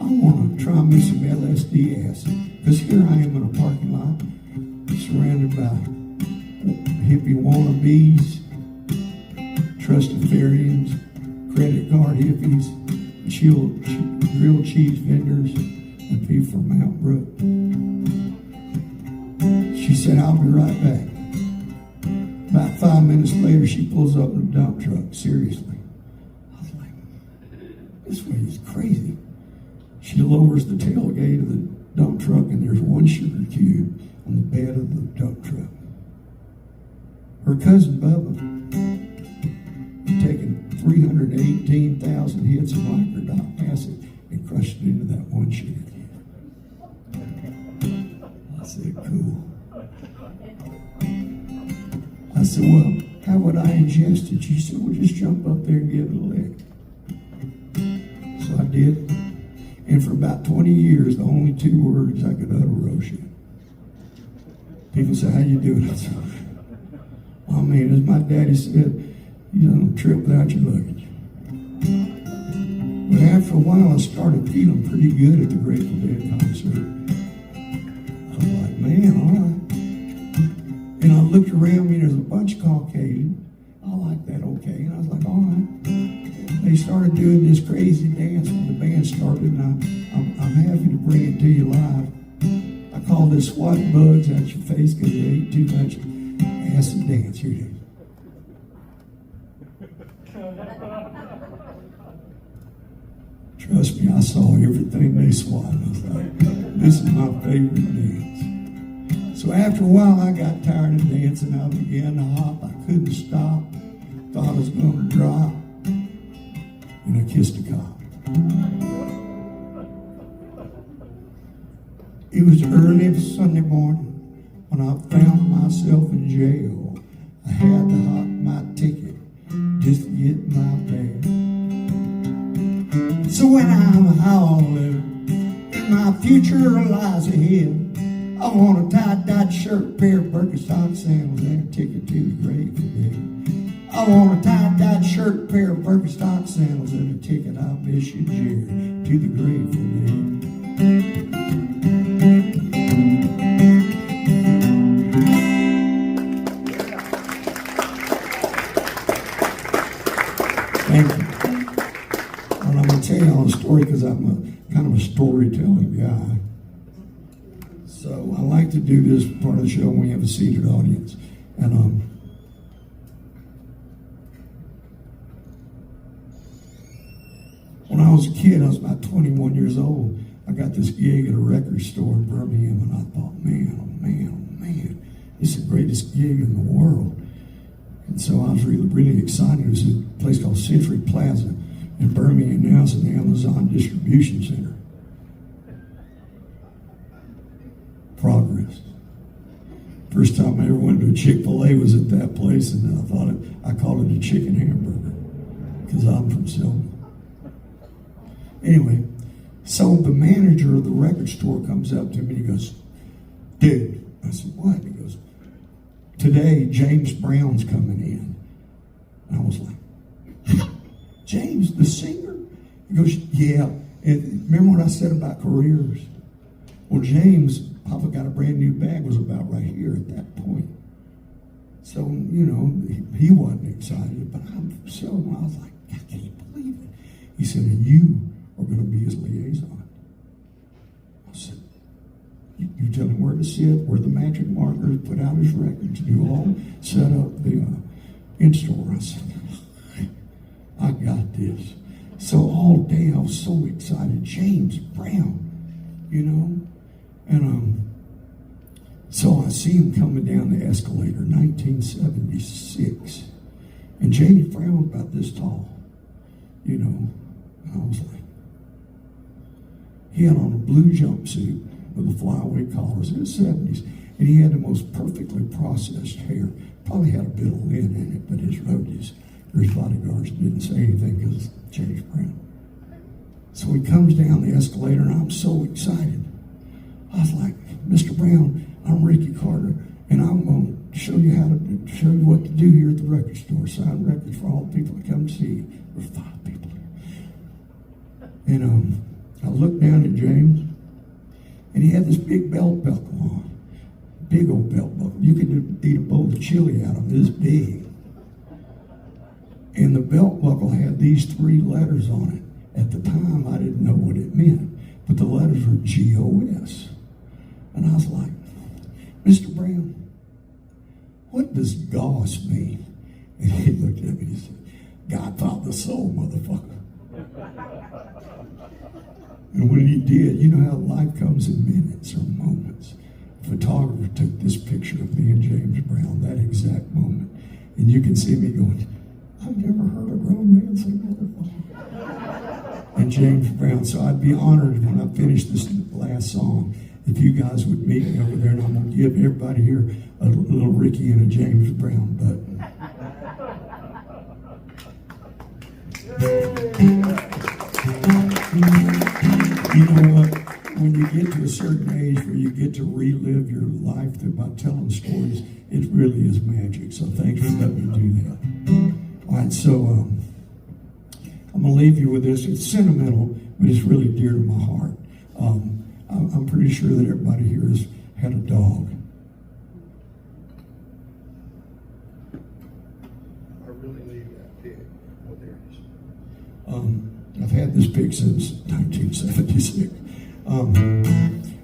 I want to try me some LSD acid. Because here I am in a parking lot, surrounded by hippie wannabes, trustafarians, credit card hippies, grilled cheese vendors, and people from Mount Brook. She said, I'll be right back. About 5 minutes later, she pulls up in a dump truck. Seriously. I was like, this way is crazy. She lowers the tailgate of the dump truck, and there's one sugar cube on the bed of the dump truck. Her cousin Bubba had taken 318,000 hits of microdot acid and crushed it into that one sugar cube. I said, cool. I said, well, how would I ingest it? She said, well, just jump up there and give it a lick. So I did. And for about 20 years, the only 2 words I could utter were, oh shit. People say, how you doing? I said, I mean, as my daddy said, you don't trip without your luggage. But after a while, I started feeling pretty good at the Grateful Dead concert. I was like, man, all right. And I looked around me, there's a bunch of Caucasians. I like that, okay. And I was like, all right. They started doing this crazy dance when the band started, and I'm happy to bring it to you live. I call this swatting bugs out your face because you ate too much acid dance. Here it is. Trust me, I saw everything they swatted. I was like, this is my favorite dance. So after a while, I got tired of dancing. I began to hop. I couldn't stop. Thought I was going to drop. And I kissed a cop. It was early Sunday morning when I found myself in jail. I had to hop my ticket just to get my pay. So when I'm howling and my future lies ahead, I want a tie-dyed shirt, pair of Birkenstock sandals, and a ticket to the grave for bed. I want a tie-dyed shirt, pair of Birkenstock sandals, and a ticket, I'll miss you, Jerry, to the grave for bed. because I'm a kind of a storytelling guy. So I like to do this part of the show when we have a seated audience. And when I was a kid, I was about 21 years old. I got this gig at a record store in Birmingham, and I thought, man, oh man, oh man, it's the greatest gig in the world. And so I was really excited. It was a place called Century Plaza in Birmingham. Now it's an Amazon distribution center. Progress. First time I ever went to a Chick-fil-A was at that place, and I called it a chicken hamburger because I'm from Selma. Anyway, so the manager of the record store comes up to me and he goes, dude. I said, what? He goes, today James Brown's coming in. And I was like, James, the singer? He goes, yeah. And remember what I said about careers? Well, James, Papa Got a Brand New Bag was about right here at that point. So, you know, he wasn't excited, but I was like, I can't believe it. He said, and you are going to be his liaison. I said, you tell him where to sit, where the magic markers, put out his records, do all, set up the in-store. I said, I got this. So all day I was so excited. James Brown, you know? And so I see him coming down the escalator, 1976. And James Brown was about this tall, you know? And I was like, he had on a blue jumpsuit with a flyaway collars in the 70s, and he had the most perfectly processed hair. Probably had a bit of lint in it, but his roadies or his bodyguards didn't say anything because it's James Brown. So he comes down the escalator, and I'm so excited. I was like, Mr. Brown, I'm Ricky Carter, and I'm going to show you what to do here at the record store. Sign records for all the people that come to see you. There's 5 people here. And I looked down at James, and he had this big belt buckle on. Big old belt buckle. You could eat a bowl of chili out of it. This big. And the belt buckle had these 3 letters on it. At the time, I didn't know what it meant, but the letters were G-O-S. And I was like, Mr. Brown, what does GOS mean? And he looked at me and said, God taught the soul, motherfucker. And when he did, you know how life comes in minutes or moments. A photographer took this picture of me and James Brown, that exact moment. And you can see me going, I've never heard a grown man say motherfucker. And James Brown. So I'd be honored when I finish this last song if you guys would meet me over there, and I'm going to give everybody here a little Ricky and a James Brown button. You know what? When you get to a certain age where you get to relive your life by telling stories, it really is magic. So thanks for letting me do that. All right, so I'm going to leave you with this. It's sentimental, but it's really dear to my heart. I'm pretty sure that everybody here has had a dog. I really need that pig. Oh, there it is. I've had this pig since 1976.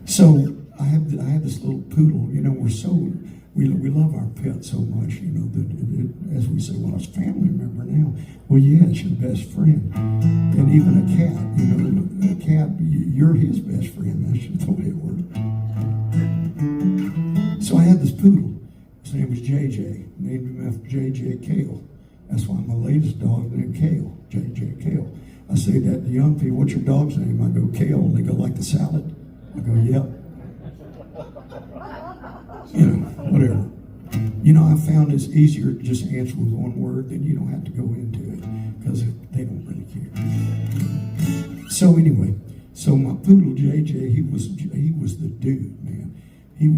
So I have this little poodle. You know, we love our pet so much. You know that as we say, well, it's a family member now. Well, yeah, it's your best friend, and even a cat. You know, a cat, you're his best friend. That's just the way it works. So I had this poodle. His name was JJ. Named him after JJ Cale. That's why my latest dog named Cale, JJ Cale. I say that to young people, what's your dog's name? I go, Cale. And they go, like the salad? I go, yep. You know, whatever. You know, I found it's easier to just answer with one word, then you don't have to go into it, because they don't really care. So anyway, so my poodle, JJ, he was the dude, man. We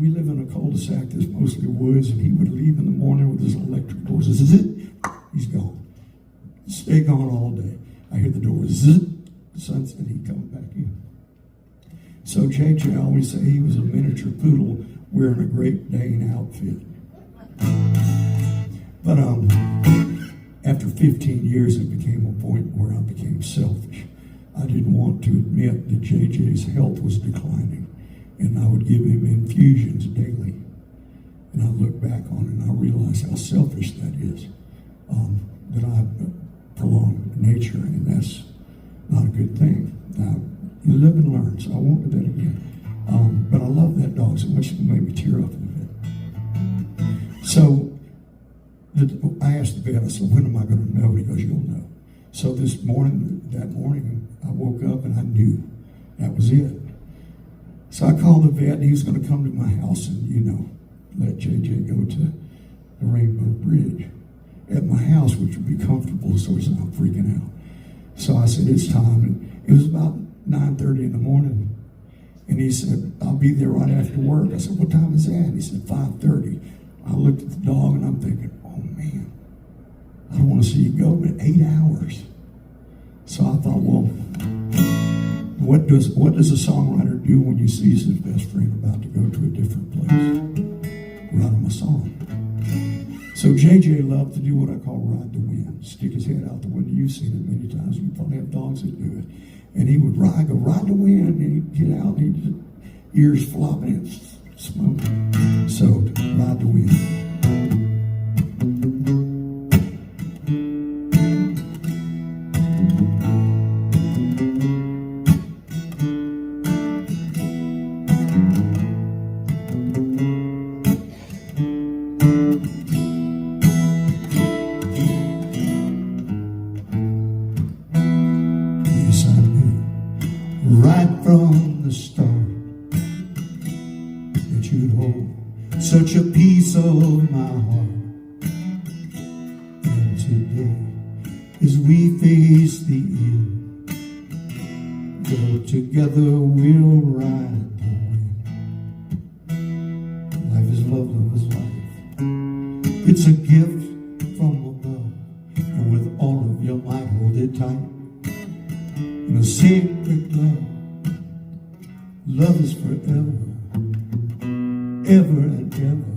live in a cul-de-sac that's mostly woods, and he would leave in the morning with his electric doors. Zzzz, he's gone. Stay gone all day. I hear the door zzz, sunset, he'd come back in. So JJ, I always say he was a miniature poodle wearing a Great Dane outfit. But after 15 years, it became a point where I became selfish. I didn't want to admit that JJ's health was declining, and I would give him infusions daily. And I look back on it and I realize how selfish that is, that I prolonged nature, and that's not a good thing. Now, you live and learn, so I won't do that again. But I love that dog so much it made me tear up a little bit. So I asked the vet, I said, when am I going to know? He goes, you'll know. So that morning, I woke up and I knew that was it. So I called the vet, and he was going to come to my house and, let JJ go to the Rainbow Bridge at my house, which would be comfortable so he's not freaking out. So I said, it's time. And it was about 9:30 in the morning. And he said, I'll be there right after work. I said, what time is that? And he said, 5:30. I looked at the dog and I'm thinking, oh man, I don't want to see you go, but 8 hours. So I thought, well, what does a songwriter do when he sees his best friend about to go to a different place? Write him a song. So JJ loved to do what I call ride the wind. Stick his head out the window. You've seen it many times. You probably have dogs that do it. And he would ride the wind, and he'd get out, and he'd ears flopping and smoking. So, ride the wind. Right from the start that you'd hold such a piece of my heart. And today, as we face the end, go together we'll ride the wind. Life is love, love is life. It's a gift from above, and with all of your might, hold it tight. In a sacred love, love is forever, ever and ever.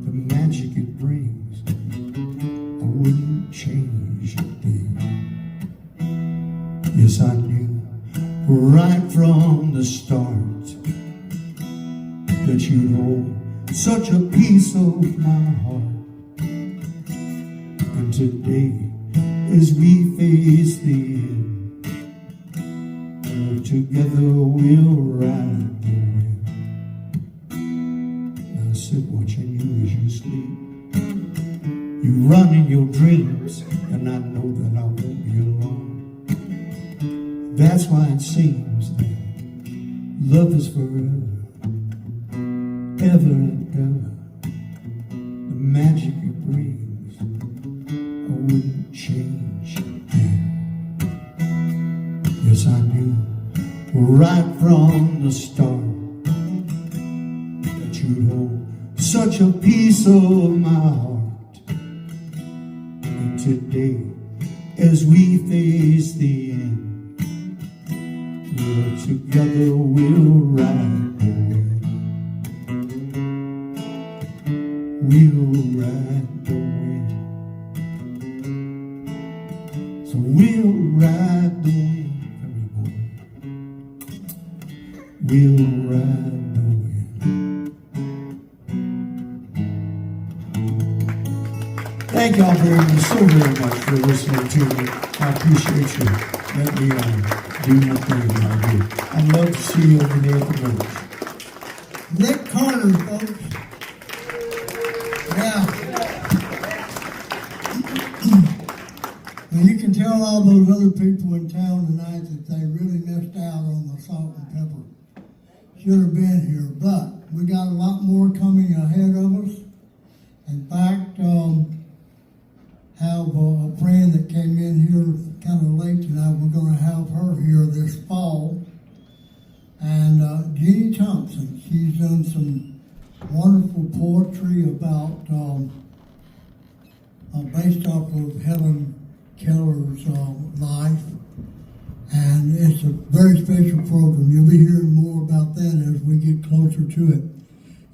The magic it brings, I wouldn't change a thing. Yes, I knew right from the start that you'd hold such a piece of my heart. And today, as we face the end, together we'll ride the wind. I'll sit watching you as you sleep. You run in your dreams, and I know that I won't be alone. That's why it seems that love is forever, ever and ever. The magic it brings, I wouldn't change a thing. Yes, I knew right from the start that you'd hold such a piece of my heart. And today, as we face the end, together we'll ride the wind. We'll ride the wind. So we'll ride the wind. We'll ride the wind. Thank y'all so very much for listening to me. I appreciate you. Let me do my thing that I do. I'd love to see you over there at the village. Rick Carter, folks. Yeah. And you can tell all those other people in town tonight that they really missed out on the salt and pepper. Should have been here, but we got a lot more coming ahead of us. In fact, have a friend that came in here kind of late tonight. We're going to have her here this fall. And Jeannie Thompson, she's done some wonderful poetry about, based off of Helen Keller's life. And it's a very special program. You'll be hearing more about that as we get closer to it.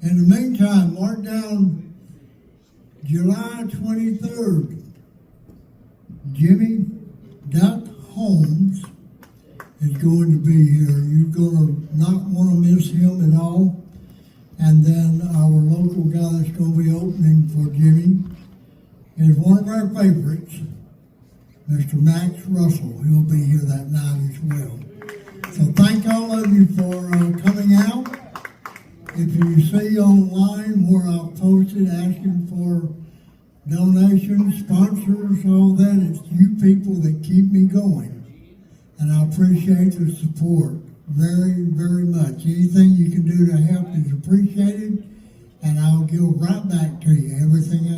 In the meantime, mark down July 23rd. Jimmy Duck Holmes is going to be here. You're going to not want to miss him at all. And then our local guy that's going to be opening for Jimmy is one of our favorites, Mr. Max Russell. He'll be here that night as well. So thank all of you for coming out. If you see online where I've posted asking for donations, sponsors, all that, it's you people that keep me going. And I appreciate the support very, very much. Anything you can do to help is appreciated, and I'll give right back to you everything